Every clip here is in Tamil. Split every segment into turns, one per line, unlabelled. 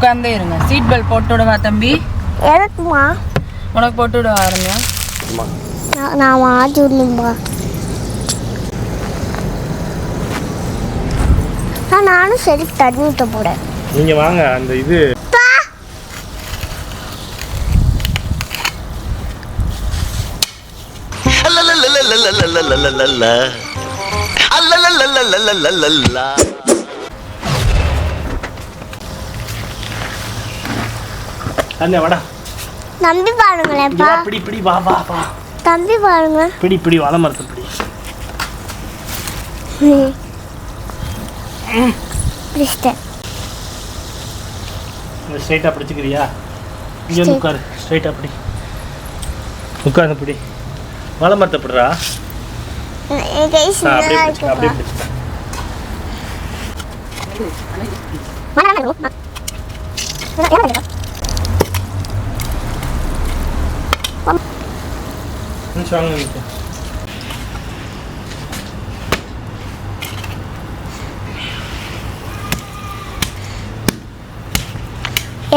உட்கார்ந்தே இருங்க. சீட் பெல்ட் போட்டு விடவா தம்பி?
எதுக்குமா?
உனக்கு போட்டு விட ஆரம்பிங்க.
நான் மாட்டி விடணும்பா. நானும் சரி தண்ணி ஊற்ற போறேன்.
நீங்க வாங்க. அந்த இது அண்ணே வாடா.
தம்பி பாருங்களேன்ப்பா.
பிடி பிடி வா வா வா.
தம்பி பாருங்க.
பிடி பிடி வாழை மரத்தை பிடி.
பிடிச்சிட்டேன்.
ஸ்ட்ரைட்டா பிடிச்சிக்கிறியா? இங்கே வந்து உட்காரு. ஸ்ட்ரைட்டா பிடி. உட்காந்து பிடி. வாழை மரத்தை பிடுறா. அப்படியே பிடிச்சிக்க. அப்படியே பிடிச்சிக்க.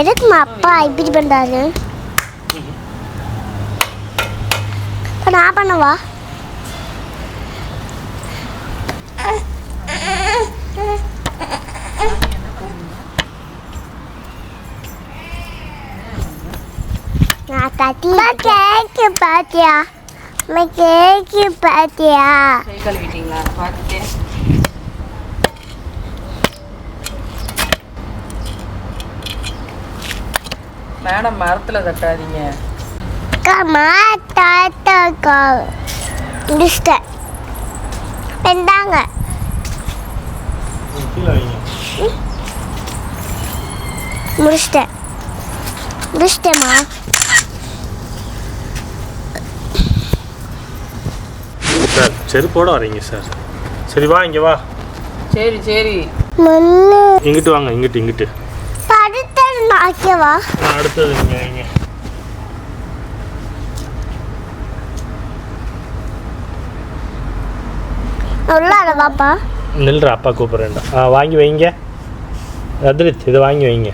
எதுக்குமா அப்பா இப்படி பண்றாரு? நான் பண்ணவா? நான் கட்டி கேக்கு பாத்தியா? கேக்கு பாத்தியா?
கை கழுவிட்டீங்களா? பார்த்துட்டேன். மேடம் மரத்தில் தட்டாதீங்க.
முடிச்சிட்டேன். வெந்தாங்க. முடிச்சிட்டேம்மா.
சார் செருப்போட வரீங்க சார். சரி வா இங்கே வா.
சரி சரி.
மண்ணு
இங்கிட்டு வாங்க. இங்கிட்டு
அடுத்தது நாக்கவா?
அடுத்தது நீங்கள் வைங்க.
உள்ளார வாப்பா.
நில்ற அப்பா கூப்பிட்றேன்டா. வாங்கி வைங்க. அதிரித் இதை வாங்கி வைங்க.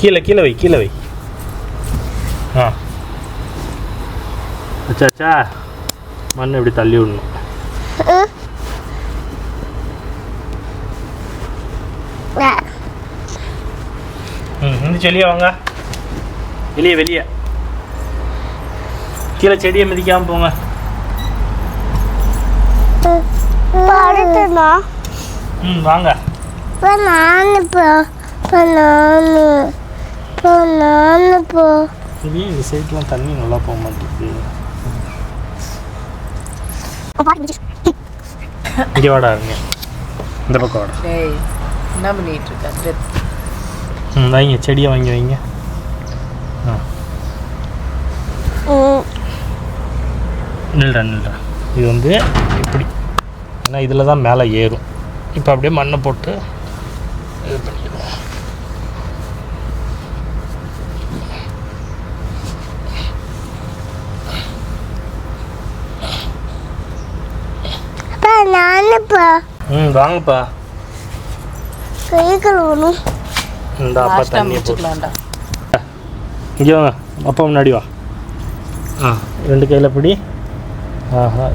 கீழே வை. அச்சாச்சா மண் இப்படி தள்ளி விடணும். இந்த செடியை வாங்க. வெளியே கீழே செடியை மிதிக்காமல் போங்க. வாங்க. இந்த சைட்லாம் தண்ணி நல்லா போக மாட்டேங்குது. இங்கே வாடா இருங்க. இந்த பக்கம் வாடா.
என்ன பண்ணிட்டு இருக்க?
வைங்க செடியை வாங்கி வைங்க. நில்றா. இது வந்து இப்படி, ஏன்னா இதில் தான் மேலே ஏறும். இப்போ அப்படியே மண்ணை போட்டு இது பண்ணிடுவோம். வாங்கப்பா. இந்த அப்பா தண்ணியை போட்டுலாம்டா. இங்கே வாங்க. அப்பா முன்னாடி வா. ரெண்டு கையில் பிடி.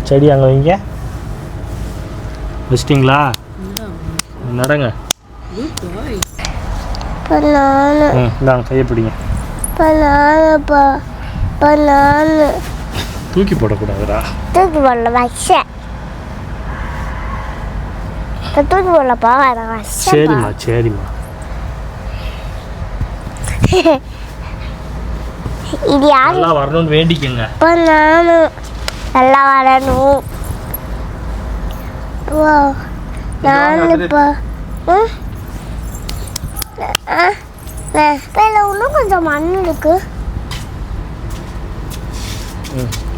செடி அங்கே வைங்க. வச்சிட்டிங்களா? நடங்க. இந்தாங்க கையை பிடிங்க. தூக்கி போடக்கூடாதுடா.
தூக்கி போடலப்பா.
சரிம்மா.
இது யாரு?
நல்லா வரணும்னு வேண்டிக்கங்க.
நல்லா வரணும். இன்னும் கொஞ்சம் மண் இருக்கு.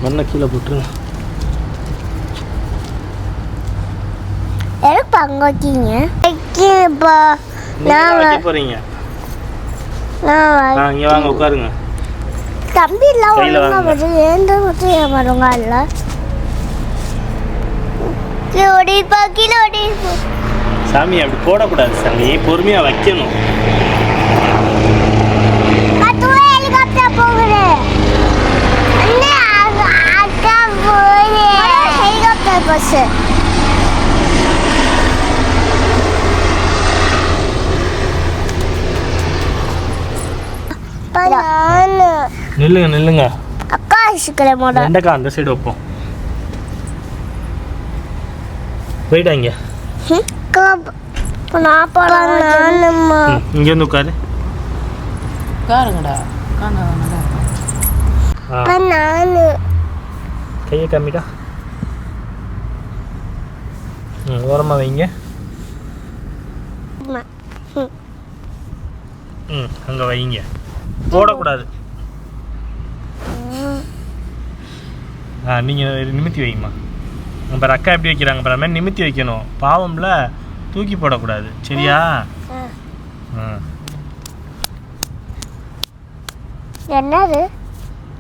மண்ணை கீழே போட்டுருங்க.
எதுக்கு அங்க வச்சீங்க?
போறீங்க. இங்கே வாங்க உட்காருங்க.
தம்பி எல்லாம் ஒழுங்கா வருது. ஏந்த மட்டும் வருங்க இல்லை.
சாமி அப்படி போடக்கூடாது சாமி, பொறுமையாக வைக்கணும்.
ஹெலிகாப்டர் போகுது. அக்கா போகுது. Helicopter bus.
நில்லுங்க நில்லுங்க.
அக்கா ஐஸ்கிரீமோட
வெண்டைக்கா அந்த சைடு வைப்போம். போயிட்டாங்க. இங்கே வந்து உட்காரு.
உட்காருங்கடா.
கையை கம்மிடா. ஓரமாக வைங்க. அங்கே வைங்க, போடக்கூடாது. நீங்கள் நிமித்தி வைங்கம்மா. அப்புறம் அக்கா எப்படி வைக்கிறாங்க அப்புறம் மாதிரி நிமித்தி வைக்கணும். பாவம்ல, தூக்கி போடக்கூடாது. சரியா?
என்னது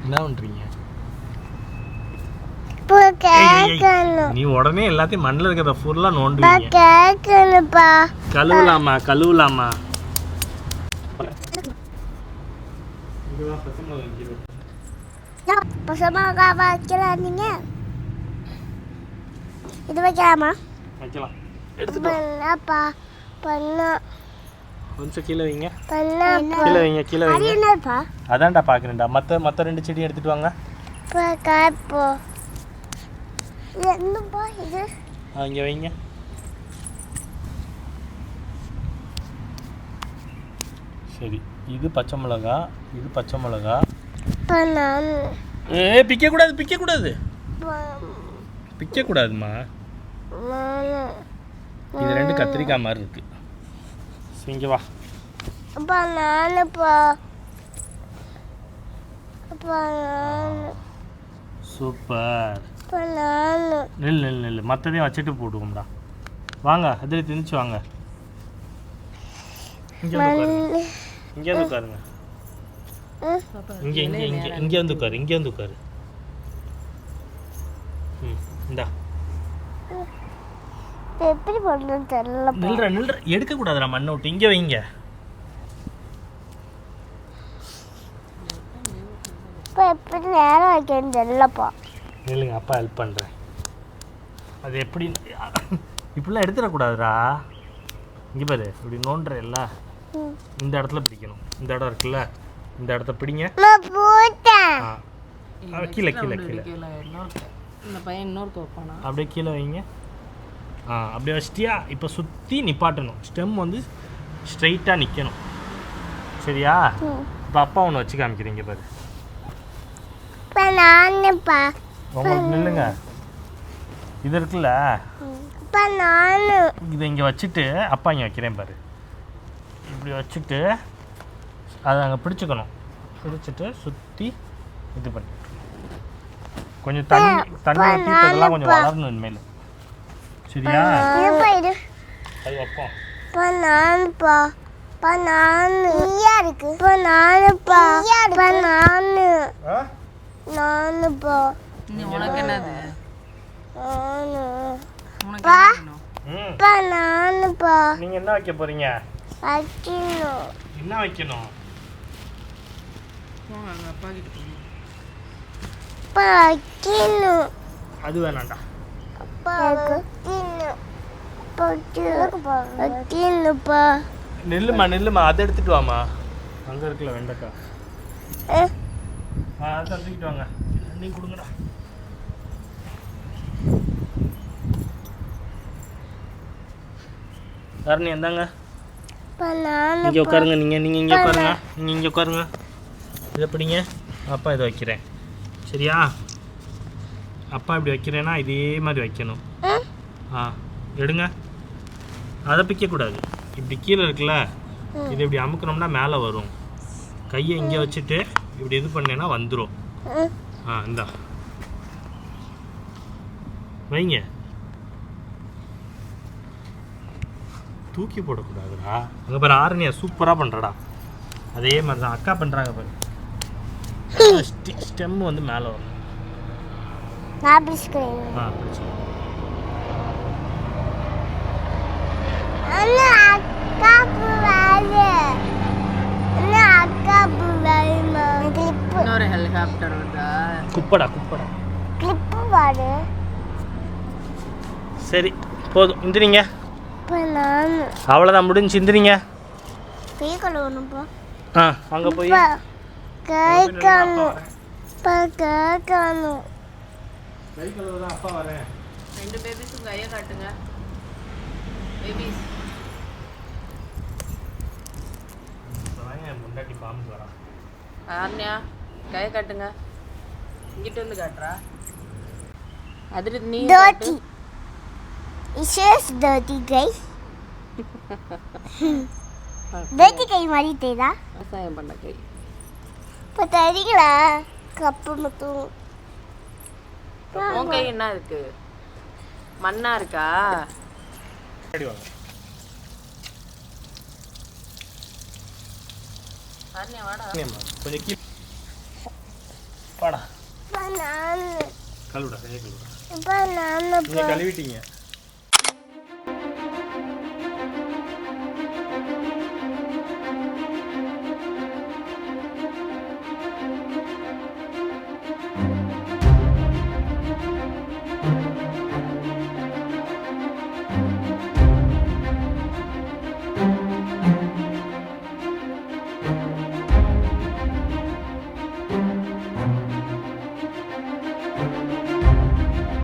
என்ன பண்ணுறீங்க?
கேட்கணும்.
நீ உடனே எல்லாத்தையும் மண்ணில் இருக்கிறத ஃபுல்லாக நோண்டுவீங்க.
கேட்கணும்ப்பா.
கழுவலாமா கழுவலாமா?
பசமாக வைக்கலாம். நீங்க இது வைக்கலாமா?
வைக்கலாம்.
பண்ணப்பா பண்ண
கொஞ்சம் கீழே வைங்க.
பண்ணப்பா
கீழே வைங்க, கீழே வைங்க.
என்னப்பா?
அதான்டா பார்க்குறேன்டா. மற்ற 2 செடி எடுத்துட்டு வாங்க.
காப்போ என்னப்பா இது?
இங்கே வைங்க. சரி, இது பச்சை மிளகா, இது பச்சை மிளகா. பிக்கக்கூடாது பிக்கக்கூடாது பிக்கக்கூடாதுமா. இது 2 கத்திரிக்காய் மாதிரி இருக்கு. இங்கே வா. சூப்பர். நெல் மற்றதையும் வச்சுட்டு போட்டுவோம்டா. வாங்க, அதில் திணிச்சு வாங்க. இங்கே வந்து உட்காருங்க. இங்கே வந்து உட்காரு. இங்கே வந்து உட்காரு. இந்தா.
எப்படி பண்ணுறது தெரியல.
நில்ற எடுக்கக்கூடாதுடா மண்ணை விட்டு. இங்கே வைங்க.
இப்போ எப்படி நேரம் வைக்கணும் தெரியலப்பா.
நில்லுங்க, அப்பா ஹெல்ப் பண்ணுறேன். அது எப்படி இப்படிலாம் எடுத்துடக்கூடாதுடா. இங்கே பாரு, இப்படி நோண்டுறல்ல, இந்த இடத்துல பிடிக்கணும். இந்த இடம் இருக்குல்ல, இந்த இடத்த பிடிங்க. கீழே கீழே கீழே
இந்த பையன் இன்னொரு வைப்பானா?
அப்படியே கீழே வைங்க. அப்படியே வச்சிட்டியா? இப்போ சுற்றி நிப்பாட்டணும். ஸ்டெம் வந்து ஸ்ட்ரைட்டாக நிற்கணும். சரியா? இப்போ அப்பா ஒன்று வச்சு காமிக்கிறீங்க பாரு. உங்களுக்கு நில்லுங்க. இது இருக்குல்ல, இதை இங்கே வச்சுட்டு அப்பா இங்கே வைக்கிறேன் பாரு. இப்படி வச்சுட்டு அதை அங்கே பிடிச்சிக்கணும். பிடிச்சிட்டு சுற்றி இது பண்ணி கொஞ்சம் தண்ணி ஊற்றி இதெல்லாம் கொஞ்சம் வளரணும் இனிமேல். சரியா? அது வைப்போம்.
உனக்கு என்னது?
நீங்க என்ன வைக்க போறீங்க? என்ன வைக்கணும்?
அப்பா கிட்ட
அது வேணாண்டா. நெல்லுமா அதை எடுத்துட்டு வாமா. அங்க இருக்குல்ல வெண்டைக்காய், அதை தூக்கிட்டு வாங்க. நீ கொடுங்கடா. யாருன்னு எந்தாங்க இங்கே உட்காருங்க. நீங்கள் இங்கே உட்காருங்க. நீங்கள் இங்கே உட்காருங்க. இதை பிடிங்க. அப்பா இதை வைக்கிறேன். சரியா? அப்பா இப்படி வைக்கிறேன்னா இதே மாதிரி வைக்கணும். எடுங்க. அதை பிக்கக்கூடாது. இப்படி கீழே இருக்குல்ல, இது இப்படி அமுக்கணும்னா மேலே வரும். கையை இங்கே வச்சுட்டு இப்படி இது பண்ணேன்னா வந்துடும். இந்தா வைங்க. தூக்கி போடக்கூடாதுடா. அங்கே பாரு, ஆரணியா சூப்பராக பண்ணுறடா. அதே மாதிரி தான் அக்கா பண்ணுறாங்க பாரு. ஸ்டெம் வந்து மேலே வரும்.
அண்ணா அக்கா புவாரு அண்ணா அக்கா புவாருமா கிளிப்பு
இன்னொரு ஹெலிகாப்டர் வருதா?
குப்படா குப்படா.
கிளிப்பு பாரு.
சரி போதும் இந்திரிங்க.
இப்போ நான்
அவ்வளோதான் முடிஞ்சு இந்திரிங்க.
கை கழுவணும்ப்பா.
அங்கே போய்
கை காணும் இப்போ கை காணும்.
கை கழுவுதான் அப்பா வரேன்.
2 பேபிஸும் கையை காட்டுங்க. பேபிஸ்
முன்னாடி பாம்பு வரா.
ஆர்னியா கையை காட்டுங்க. இங்கிட்ட வந்து காட்டுறா. அதில் நீ
Dirty. It says dirty guys. dirty கை மாதிரி தெரியுதா?
விவசாயம் பண்ண கை.
இப்போ தெரியுங்களா கப்பு மட்டும்.
உன் கை என்ன இருக்கு? மண்ணா இருக்கா?
முன்னாடி வாங்க.
ஆர்னியா வாடா.
கொஞ்சம் கீழே வாடா.
இப்போ நான்
கழுவிடா கையை கழுவிடா.
இப்போ நான்
நீங்கள் கழுவிட்டீங்க.